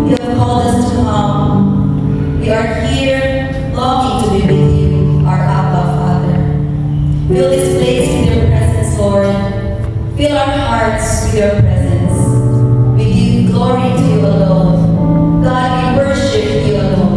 You have called us to come. We are here longing to be with you, our Abba Father. Fill this place with your presence, Lord. Fill our hearts with your presence. We give glory to you alone. God, we worship you alone.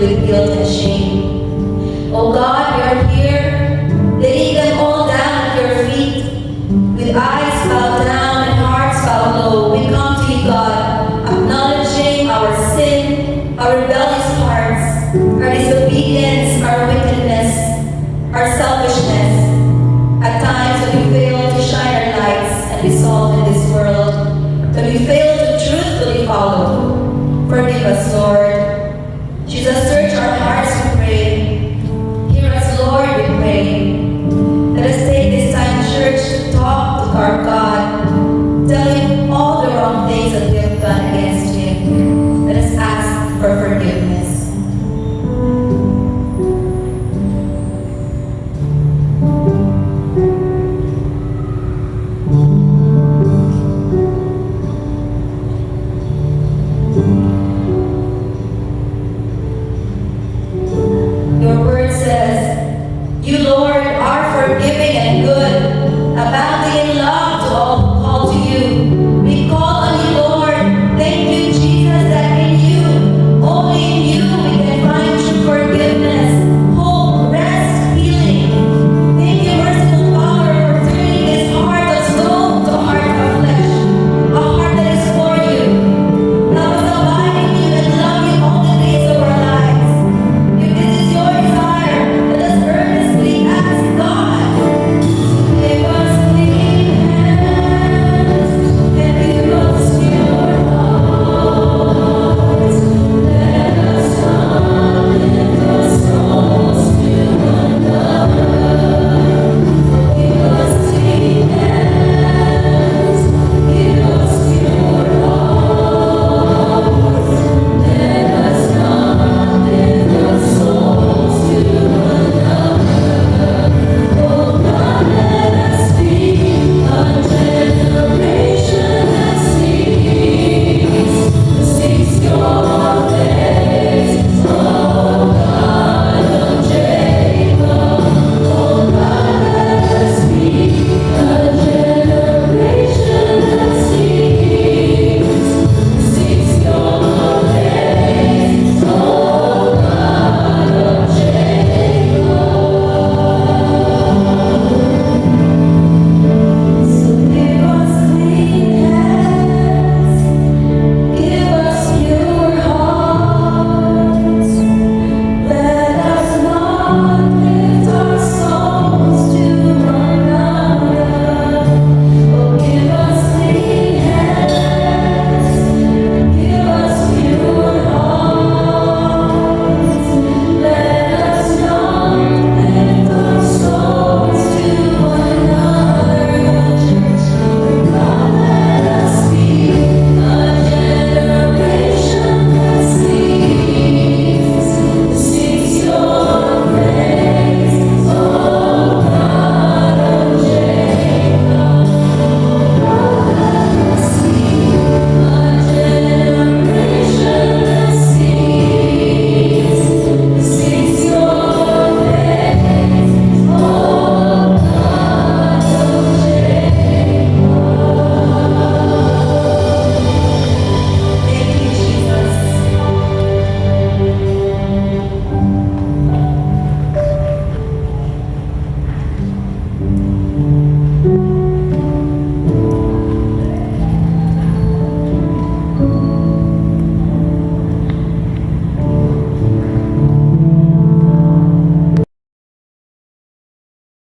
With guilt and shame. Oh God, we are here, laying them all down at your feet, with eyes bowed down and hearts bowed low. We come to you, God, acknowledging our sin, our rebellious hearts, our disobedience, our wickedness, our selfishness. At times when we fail to shine our lights and be salt in this world, when we fail to truthfully follow, forgive us, Lord.